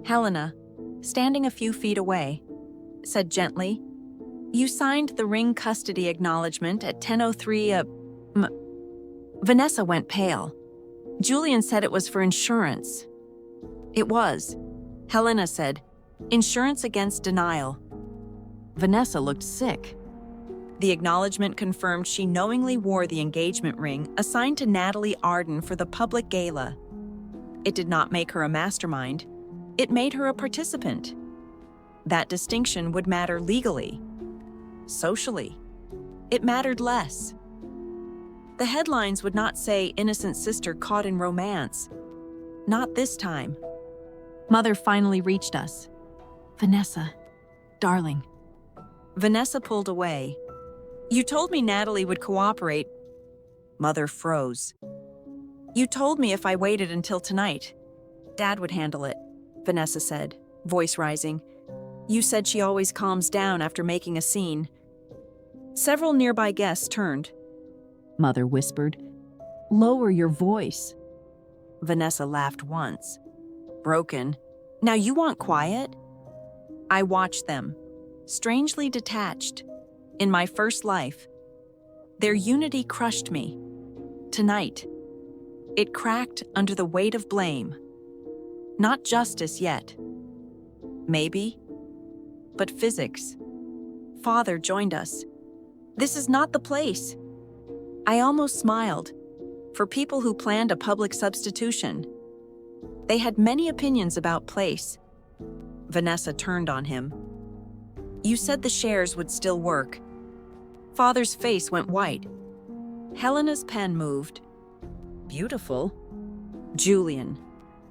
Helena, standing a few feet away, said gently, You signed the ring custody acknowledgement at 10:03 Vanessa went pale. Julian said it was for insurance. It was. Helena said, "Insurance against denial." Vanessa looked sick. The acknowledgement confirmed she knowingly wore the engagement ring assigned to Natalie Arden for the public gala. It did not make her a mastermind. It made her a participant. That distinction would matter legally. Socially, it mattered less. The headlines would not say innocent sister caught in romance. Not this time. Mother finally reached us. "Vanessa, darling." Vanessa pulled away. "You told me Natalie would cooperate." Mother froze. "You told me if I waited until tonight, Dad would handle it," Vanessa said, voice rising. "You said she always calms down after making a scene." Several nearby guests turned. Mother whispered, "Lower your voice." Vanessa laughed once. Broken. "Now you want quiet?" I watched them, strangely detached. In my first life, their unity crushed me. Tonight, it cracked under the weight of blame. Not justice yet. Maybe, but physics. Father joined us. "This is not the place." I almost smiled. For people who planned a public substitution, they had many opinions about place. Vanessa turned on him. "You said the shares would still work." Father's face went white. Helena's pen moved. "Beautiful." Julian,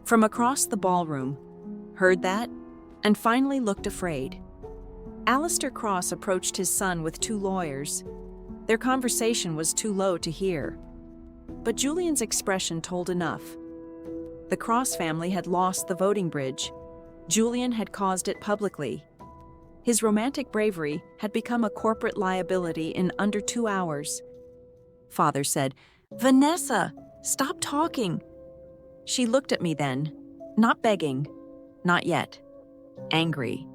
from across the ballroom, heard that and finally looked afraid. Alistair Cross approached his son with two lawyers. Their conversation was too low to hear. But Julian's expression told enough. The Cross family had lost the voting bridge. Julian had caused it publicly. His romantic bravery had become a corporate liability in under 2 hours. Father said, "Vanessa, stop talking." She looked at me then, not begging, not yet, angry.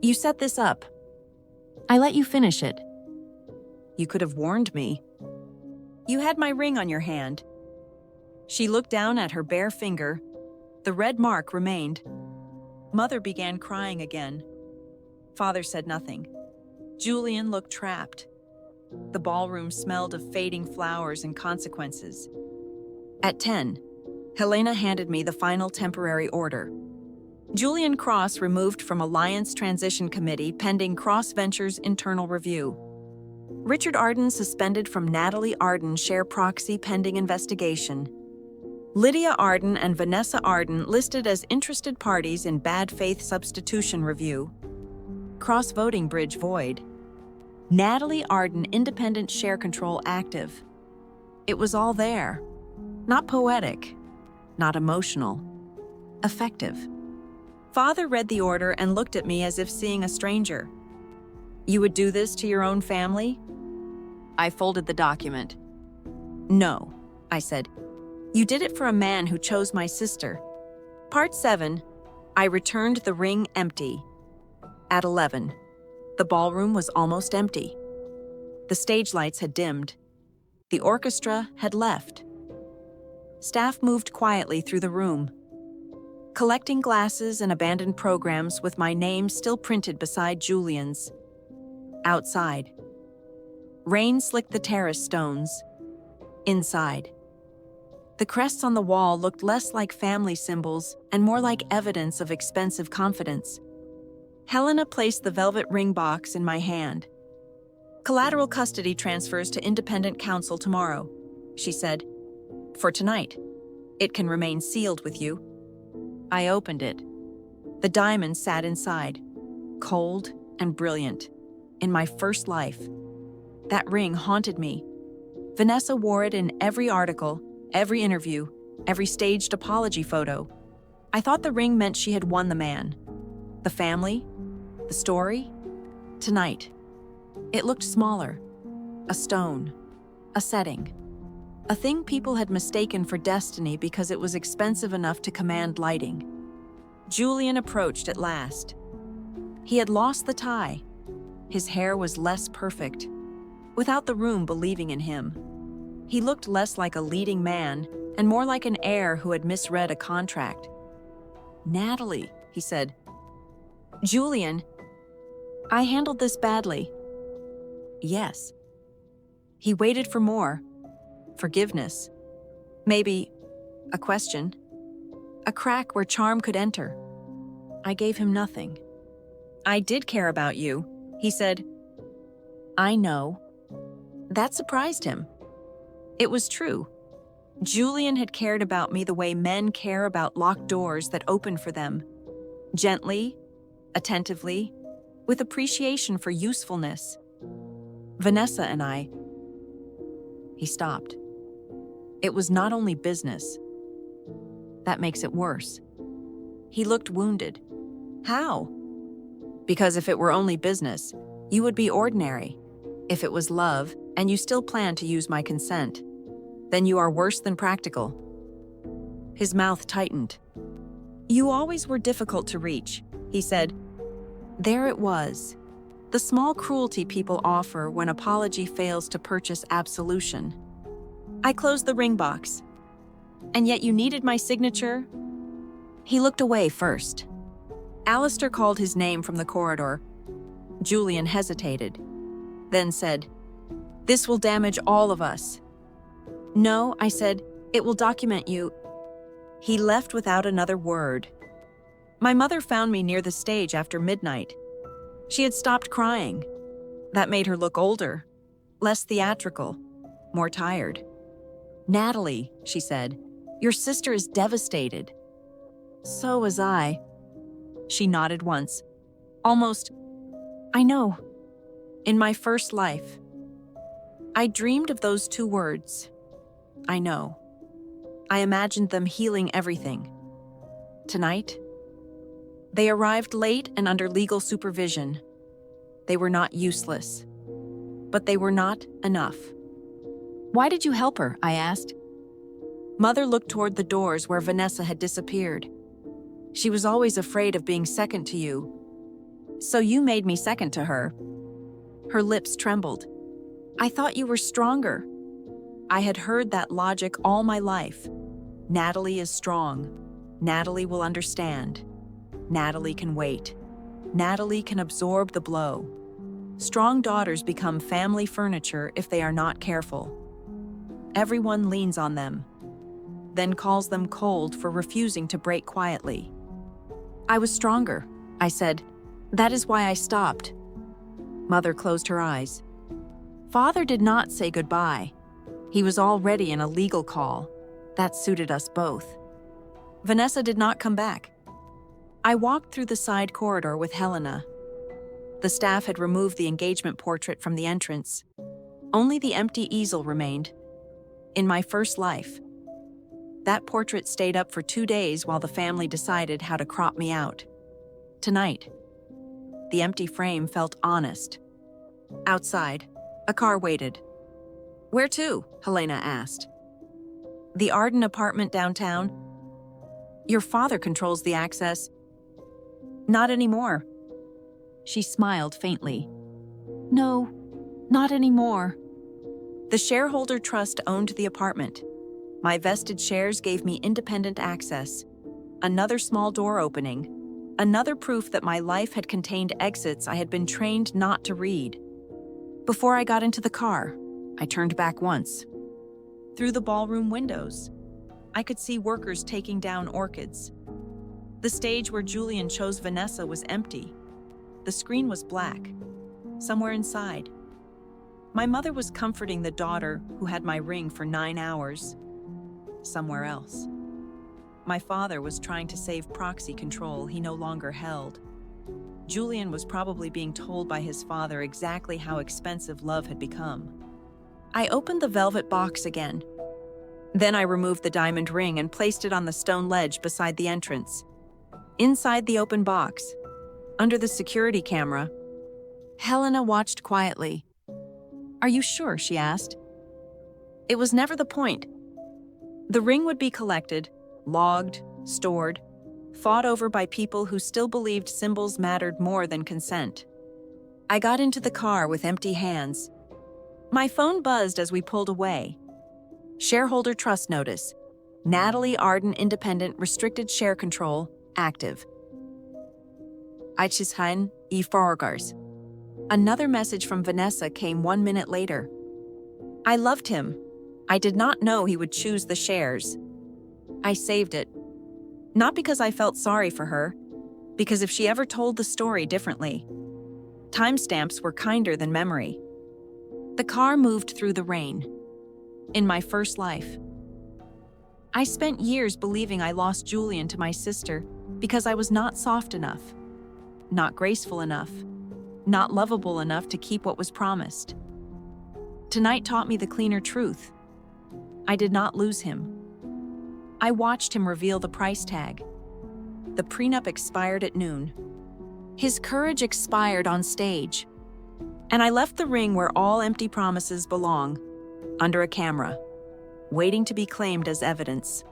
"You set this up. I let you finish it. You could have warned me. You had my ring on your hand." She looked down at her bare finger. The red mark remained. Mother began crying again. Father said nothing. Julian looked trapped. The ballroom smelled of fading flowers and consequences. At 10, Helena handed me the final temporary order. Julian Cross removed from Alliance Transition Committee pending Cross Ventures internal review. Richard Arden suspended from Natalie Arden share proxy pending investigation. Lydia Arden and Vanessa Arden listed as interested parties in bad faith substitution review. Cross voting bridge void. Natalie Arden independent share control active. It was all there. Not poetic, not emotional. Effective. Father read the order and looked at me as if seeing a stranger. "You would do this to your own family?" I folded the document. "No," I said. "You did it for a man who chose my sister." Part 7. I returned the ring empty. At 11, the ballroom was almost empty. The stage lights had dimmed. The orchestra had left. Staff moved quietly through the room, collecting glasses and abandoned programs with my name still printed beside Julian's. Outside, rain slicked the terrace stones. Inside, the crests on the wall looked less like family symbols and more like evidence of expensive confidence. Helena placed the velvet ring box in my hand. "Collateral custody transfers to independent counsel tomorrow," she said. "For tonight, it can remain sealed with you." I opened it. The diamond sat inside, cold and brilliant, in my first life. That ring haunted me. Vanessa wore it in every article, every interview, every staged apology photo. I thought the ring meant she had won the man. The family, the story. Tonight, it looked smaller. A stone, a setting, a thing people had mistaken for destiny because it was expensive enough to command lighting. Julian approached at last. He had lost the tie. His hair was less perfect, without the room believing in him. He looked less like a leading man and more like an heir who had misread a contract. "Natalie," he said. Julian, I handled this badly. Yes. He waited for more. Forgiveness. Maybe a question. A crack where charm could enter. I gave him nothing. I did care about you, he said. I know. That surprised him. It was true. Julian had cared about me the way men care about locked doors that open for them. Gently, attentively, with appreciation for usefulness. Vanessa and I... He stopped. It was not only business. That makes it worse. He looked wounded. How? Because if it were only business, you would be ordinary. If it was love, and you still plan to use my consent, then you are worse than practical. His mouth tightened. You always were difficult to reach, he said. There it was. The small cruelty people offer when apology fails to purchase absolution. I closed the ring box. And yet you needed my signature? He looked away first. Alistair called his name from the corridor. Julian hesitated, then said, This will damage all of us. No, I said, it will document you. He left without another word. My mother found me near the stage after midnight. She had stopped crying. That made her look older, less theatrical, more tired. Natalie, she said, your sister is devastated. So was I. She nodded once. Almost, I know. In my first life. I dreamed of those two words. I know. I imagined them healing everything. Tonight, they arrived late and under legal supervision. They were not useless, but they were not enough. Why did you help her? I asked. Mother looked toward the doors where Vanessa had disappeared. She was always afraid of being second to you. So you made me second to her. Her lips trembled. I thought you were stronger. I had heard that logic all my life. Natalie is strong. Natalie will understand. Natalie can wait. Natalie can absorb the blow. Strong daughters become family furniture if they are not careful. Everyone leans on them, then calls them cold for refusing to break quietly. I was stronger, I said. That is why I stopped. Mother closed her eyes. Father did not say goodbye. He was already in a legal call. That suited us both. Vanessa did not come back. I walked through the side corridor with Helena. The staff had removed the engagement portrait from the entrance. Only the empty easel remained. In my first life. That portrait stayed up for 2 days while the family decided how to crop me out. Tonight, the empty frame felt honest. Outside, a car waited. Where to? Helena asked. The Arden apartment downtown. Your father controls the access. Not anymore. She smiled faintly. No, not anymore. The shareholder trust owned the apartment. My vested shares gave me independent access. Another small door opening. Another proof that my life had contained exits I had been trained not to read. Before I got into the car, I turned back once. Through the ballroom windows, I could see workers taking down orchids. The stage where Julian chose Vanessa was empty. The screen was black, somewhere inside. My mother was comforting the daughter who had my ring for 9 hours. Somewhere else. My father was trying to save proxy control he no longer held. Julian was probably being told by his father exactly how expensive love had become. I opened the velvet box again. Then I removed the diamond ring and placed it on the stone ledge beside the entrance. Inside the open box, under the security camera, Helena watched quietly. Are you sure? She asked. It was never the point. The ring would be collected, logged, stored, fought over by people who still believed symbols mattered more than consent. I got into the car with empty hands. My phone buzzed as we pulled away. Shareholder trust notice. Natalie Arden Independent Restricted Share Control, active. Eichsheim e Fargars. Another message from Vanessa came 1 minute later. I loved him. I did not know he would choose the shares. I saved it. Not because I felt sorry for her, because if she ever told the story differently. Timestamps were kinder than memory. The car moved through the rain. In my first life. I spent years believing I lost Julian to my sister because I was not soft enough, not graceful enough, not lovable enough to keep what was promised. Tonight taught me the cleaner truth. I did not lose him. I watched him reveal the price tag. The prenup expired at noon. His courage expired on stage. And I left the ring where all empty promises belong, under a camera, waiting to be claimed as evidence.